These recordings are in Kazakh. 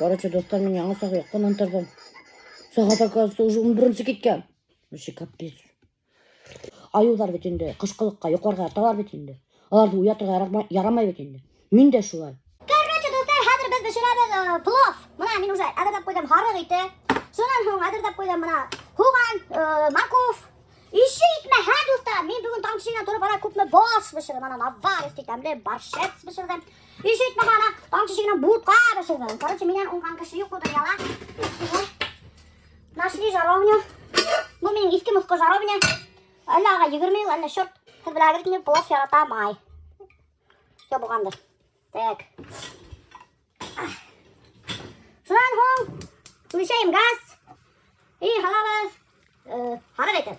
Короче, достар мен яңа сағ яққан антардан. Сағат оказывается уже 11-сі кеткен. Вообще капец. Аюлар бет енді қышқылыққа, юқарға аталар бет енді. Аларды уятырға ярамай бет енді. Мен де шулай. Короче, достар, хәзер без пешерәбез плов. Мына мин уже әдердәп куйдым харык ите. Шуннан соң әдердәп куйдым мына хуган, морков. Иши итмәһә, достар, мин бүген таң киченнән торып ана күпме баш пешердем, ана наварис титәмле борщец пешердем. Иши итмәһә, ана таң киченнән бутка пешердем. Короче, миннән уңган кеше юк булды яла. Нашли жаровню. Бу минең иске мыскы жаровня. Әллә ага 20 ел, әллә шорт. Һез беләгез, мин плов яратам. Все булгандыр. Так. Шуннан соң включаем газ. И халабыз харык итеп.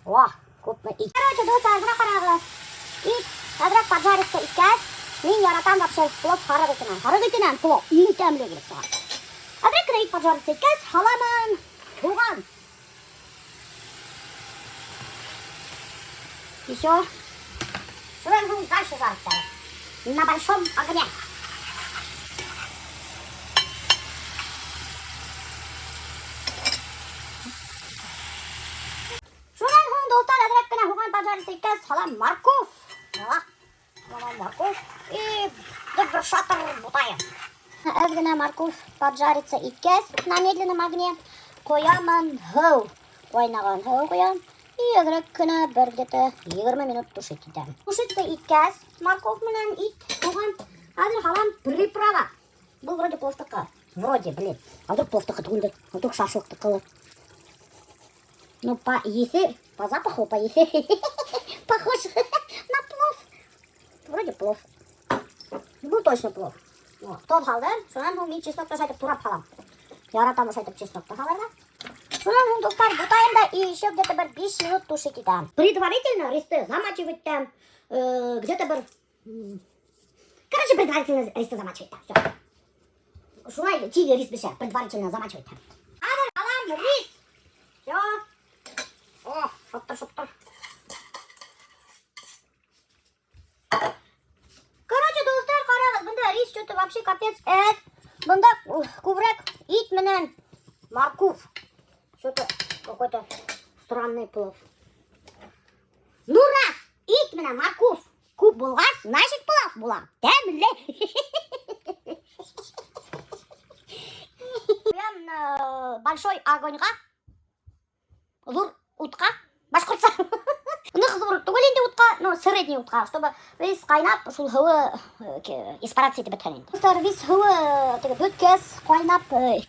Вах, күпме ит. Короче, достар, бuna карагыз. Ит әзрәк поджарится иткәч, мин яратам вообще плов харык итеннән. Харык итеннән плов иң тәмле булып чыга. Әзрәк кенә ит поджарится иткәч, халамын туган. Еще. Шуннан соң дальше жарыктайбыз. На большом огне. Достар, әзрәк кенә хуган поджарится иткәч, салам морков. Салам морков и бер шатыр бутаем. Әз генә морков поджарится иткәч, на медленном огне куямын һыу. Кайнаган һыу куям. И әзрәк кенә бер где-то 20 минут тушить итәм. Тушиться иткәч, морков менән ит хуган. Хәзер халам приправа. Бу вроде пловтыкы. Вроде, блин. А вдруг пловтыкы түгелдер? А вдруг шашлыктыкы? Ну, по еде, по запаху, по еде, похож на плов. Вроде плов. Ну, точно плов. Тот халдыр, шунан соң мен чеснокты шайтып турап қалам. Яратам шайтып чеснокты халарда. Шунан соң достар, бутайым да и еще где-то бір 5 минут тушить етем. Предварительно ристы замачивать там, где-то бір... Короче, предварительно ристы замачивать там, все. Шунай, чили рис беше, предварительно замачивать там. Адыр, алам, рис. Все. О, шоптыр. Короче, достар, карагыз, бунда рис что-то вообще капец. Бунда кубрак ит менен морков. Что-то какой-то странный плов. Ну раз ит менен морков куб булган, значит плов була. Тәмле. Прям большой огоньга. Зур утка, башкортса. Нык зур түгел инде утка, но средний утка, чтобы весь кайнап, шул һавы испараться итеп беткән инде. Достар, весь һавы теге бөткәс, кайнап,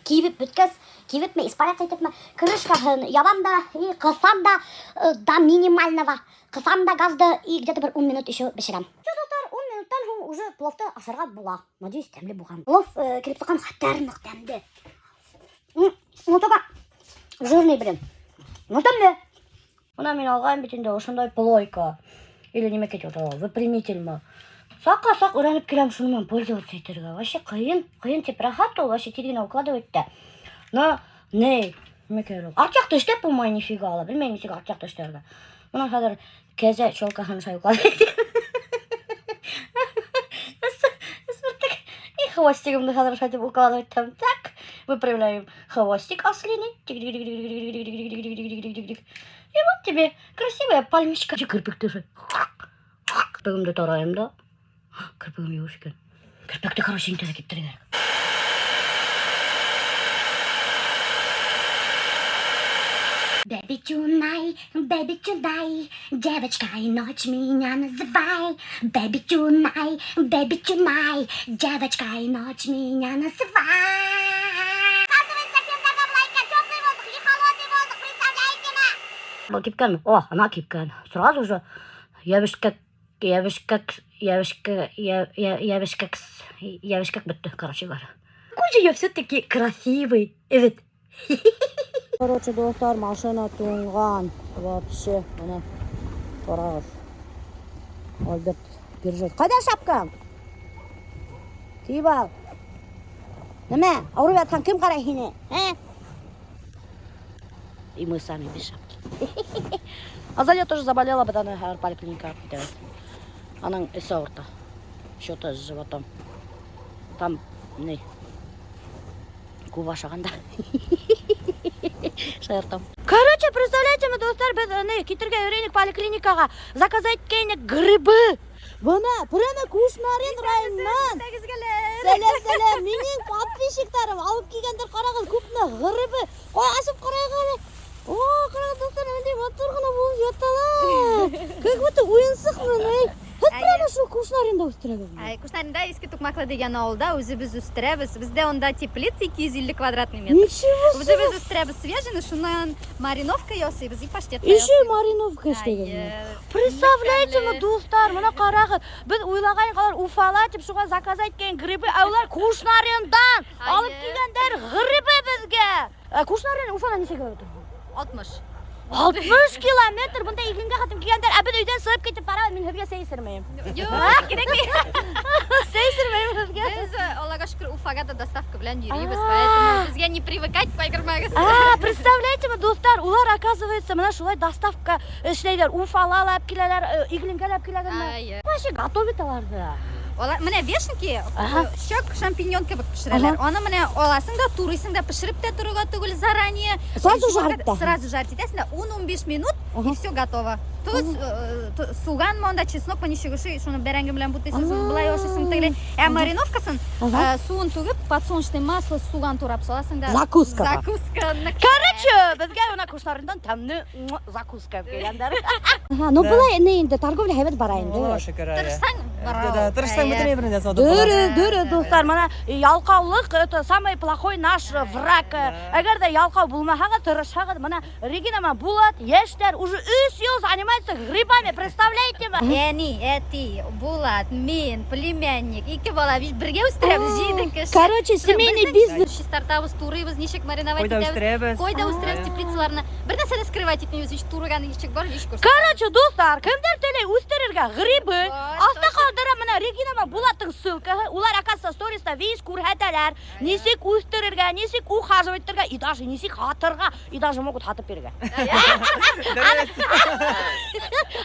кибеп бөткәс, кибепме, испараться итепме, крышкаһын ябам да, и кысам да до минимального. Кысам да газды и где-то бір 10 минут еще бешерәм. Достар, 10 минуттан соң уже пловты ашарга була. Надеюсь, тәмле булган. Плов килеп чыккан хәтәр нык тәмле. Ну только жирный, блин. Ну тәмле. Мына мен алган бит инде ошондой плойка. Или неме кетип атабы, выпрямитель ма. Сака-сак өйрәнеп келем шунымен пользоваться итәргә. Вообще кыйын температура ул вообще тиргенә укладывать та. Но не, неме керек. Арчакта эштәп булмай нифига ала. Белмәйм ничек арчакта эшләргә. Мына хәзер кәзә чолкаһын шай укладывать. И хвостигымны хәзер шайтып укладывать там. Так, выправляем хвостик ослиный. И вот тебе красивая пальмичка. Кірпікті же. Кірпігімді тарайым да. Кірпігім еуіш екен. Кірпікті короче интелі кеттірі керек. Baby tonight, девочка и ночь меня называй. Baby tonight, девочка и ночь меня называй. Бұл кипкен. О, ана кипкен. Сразу же явишкак бітті, короче говоря. Какой же я все-таки красивый. Evet. Короче, достар, машина туңған. Вообще, ана қарағыз. Альберт держит. Қайда шапкаң? Киіп ал. Неме? Ауырып жатқан кім қарайды? И мы сами без шапки. Азалия тоже заболела, потому что поликлиника. Она из аорта. Что-то с животом. Там, не. Көп ашағанда. Шайыртам. Короче, представляете, мы достар, біз кетерге үйренік поликлиникаға заказать кейінік грибы. Бұна, прямо Кушнарин районынан. Сәлем, менің подписчиктарым алып келгендер қарағыз көпіне грибы. Қой, ашып қарайғаны. О, қарағыз достар, өндей батырғына болып жаттала. Как будто ойынсық мені. Прямо шу Кушнаринда өстіреді. Кушнаринда ескі Тукмақлы деген ауылда өзі біз өстіреміз. Бізде онда теплица 250 квадратный метр. Ничего себе. Біз өстіреміз свежені, шунан мариновка ясайбыз и паштет. Еще мариновка істеген. Представляете ме, достар, мына қарағыз. Біз ойлаған қалар уфалатып шуға заказать кен грибы, аулар Кушнариндан алып келгендер грибы бізге. Кушнарин Уфадан неше километр? 60 километр бұнда игінге қатым келгендер, әбін үйден сығып кетіп бара, мен хізге сейсірмейм. Жоқ, керек. Сейсірмейм хізге. Біз, Аллаға шүкір, Уфаға да доставка білән жүрейбіз, поэтому бізге не привыкать, қойғырмағыз. Представляете ме, достар, олар, оказывается, мына шулай доставка ішлейдер, Уфалал әп келелер, игілінге әп келелер. Вообще готовит аларды. Міне вешенки, шөк шампиньон кебек пішірелер. Оны міне оласың да, турысың да пішіріп те тұруға түгіл заранее. Сразу жарить да? Сразу жарить. Әсінде 10-15 минут и все готово. Туз суған монда чеснок манишегуши, шуны бәрәңгі білән бұтысың, бұлай ошысың тегілі. Мариновкасын суын түгіп, подсолнечное масло суған турап соласың да. Закуска. Закуска. Короче, бізге ona Кушнариндан тәмні закуска келгендер. Ну бұлай енді торговля хәбет бара енді. Тырышсаң бара. Тырышсаң бітіне бірінде саудық бара. Дөрі, достар, мана ялқаулық, это самый плохой наш враг. Әгер де ялқау болмағаға, тырышаға, мана Регина Булат, ештер, уже үс занимается грибами, представляете ме? Әні, әти, Булат, мен, племянник, екі бала бірге өстіреміз, жейдік. Короче, семейный бизнес. Шестартабыз, турыбыз, нешек мариновать Койда өстіреміз. Койда өстіреміз теплицаларына. Бір нәрсені скрывать етмейміз, еш турыған нешек бар, еш көрсін. Короче, достар, кімдер төлей өстерерге грибы, алты қалдыра мына Регина Булаттың ссылкаға, олар акаса сториста вейс көрхәтәлер, несек өстерерге, несек ухаживайттырға, и даже несек хатырға, и даже могут хатып берге.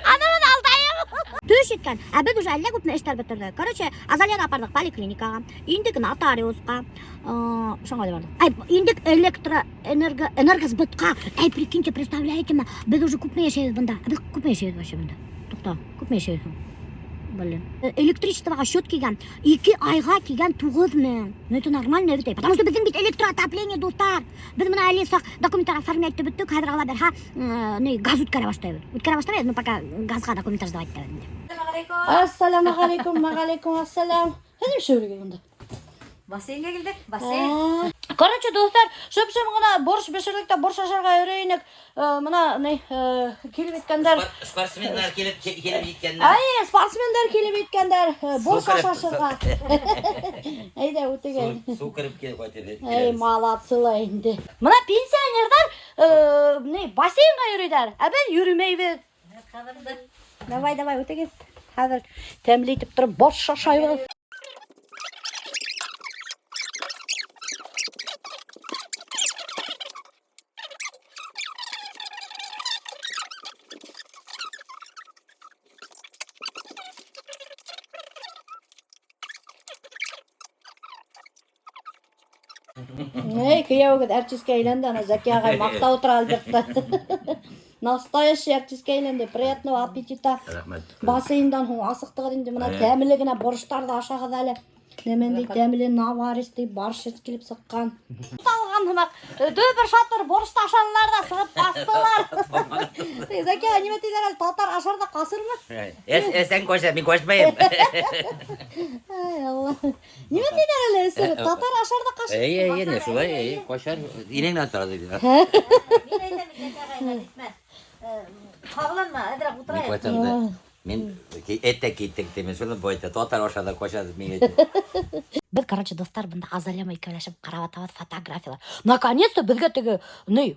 Анамын алдайым. Төш еткен, әбід уже әлі көпіне іштер бітірді. Короче, Азалияны апардық поликлиникаға, индік нотариусқа, шоңға да бардық. Индік энергосбытқа. Прикиньте, представляете ме, біз уже көпіне ешейіз бұнда. Біз көпіне ешейіз вообще бұнда. Тоқта, көпіне ешейіз. Блин. Электричествоға счет келген, 2 айға келген 9000. Ну это нормально бит. Потому что біздің бит электроотопление, достар. Біз мына әлесақ документтар оформлять біттік, қазір ала бір газ өткәрі баштайды. Өткәрі баштайды, ну пока газға документтар ждавать да. Ассаламу алейкум, мағалейкум ассалам. Хәзім шөбірге бұнда. Бассейнге келдік, бассейн. Короче, достар, шөп-шөп ғана борш бешірлікті борш ашарға үйрейінік. Мына, келіп еткендер. Спортсменler келіп еткендер. Спортсменler келіп еткендер. Борш ашарға. Әйді, өтеген. Су кіріп келіп өтеді. Малатсыла енді. Мына пенсионердар бассейнға үйрейдер. Әбен үйремейбіз. Давай, өтеген. Қазір тәмілейтіп тұрып борш ашайбыз. Күйеуі артистке айленді, ана Зәки ағай мақта отыра алдыртты. Настоящий артистке айленді. Приятного аппетита. Бассейндан асықтығы деймді. Мына тәмілігіне борыштарды ашағыз әлі. Немендей тәмілі наваристей баршыз келіп сыққан. Талған хымақ. Дөбір шатыр борышты ашанылар да сығып бастылар. Зәки ағай неме тейдер әлі татар ашарда қасыр ма? Sen koşar, ben koşmayayım. Ay Allah. Неме тейдер әлі өсірі? Татар ашарда қасыр. Ne şulay, koşar. İnekten sonra dedi. Мен айтамын, Зәки ағай, әдетме. Қабыланма, әдірақ отырайын. Men ette gittik demiş, onu boyutta. Totar aşağıda koşarız, men ettim. Біз, короче, достар, бұнда Азалияма екеулесіп қарап атабыз фотографиялар. Наконец-то бізге тегі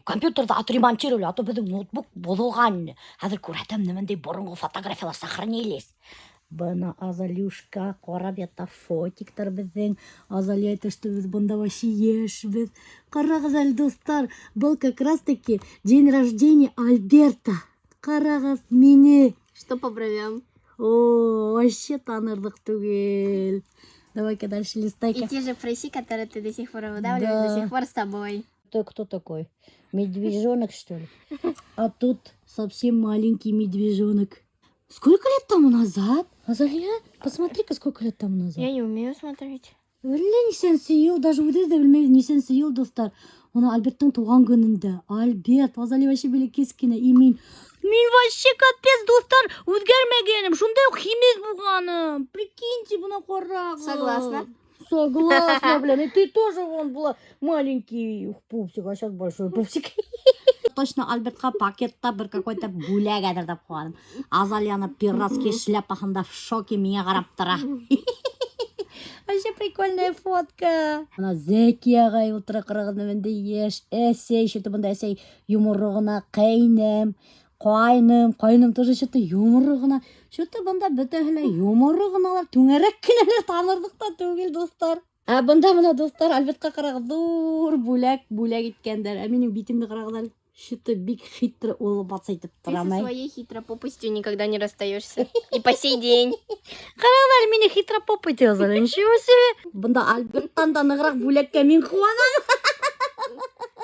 компьютерді отремонтировали, а то біздің ноутбук болған. Қазір көретім немендей бұрынғы фотографиялар сохранились. Бұны Азалюшка қорап ятта фотиктар біздің. Азалия айтты, что біз бұнда вообще ешбіз. Қарағыз әлі, достар, бұл как раз таки день рождения Альберта. Қарағыз мені. Что по бровям? О, вообще танырдық түгел. Давай-ка дальше листай-ка. И те же прыщи, которые ты до сих пор выдавливаешь, до сих пор с тобой. Ты кто такой? Медвежонок, что ли? А тут совсем маленький медвежонок. Сколько лет тому назад? Азалия, посмотри-ка, сколько лет тому назад. Я не умею смотреть. Біле нешенші ел, даже өзі де білмейді нешенші ел, достар. Оны Альберттің туған күнінде. Альберт, Азалия вообще біле кескені. И мен вообще капец, достар, өзгермегенім. Шундай химез болғаным. Прикиньте, бұна қорағы. Согласна. Согласна, блин. И ты тоже, вон, была маленький пупсик, а сейчас большой пупсик. Точно Альбертқа пакетта бір какой-то бүләк әдірдіп қойдым. Азалияны пиратский шляпахында в шоке меня қарап тұра. Вообще прикольная фотка. Ана Зәки ағай ултыра қырағынымында еш, әсей, шөті бұнда әсей юморығына қайным тоже шөті юморығына. Шөті бұнда бітәхілі юморығыналар, түңәрек кінелер танырдық та түгел, достар. Бұнда мұна достар, Альбертқа қарағы дур бүләк еткендер. Менің битімді қарағыдар. Что-то бик хитро улыбаться айтып Ты со тұрамай. своей хитропопостью никогда не расстаешься. И по сей день. Қарағыдар, мені хитропоп етезір. Ничего себе. Бұнда Альберттан да нығырақ бүләкке мен қуанам.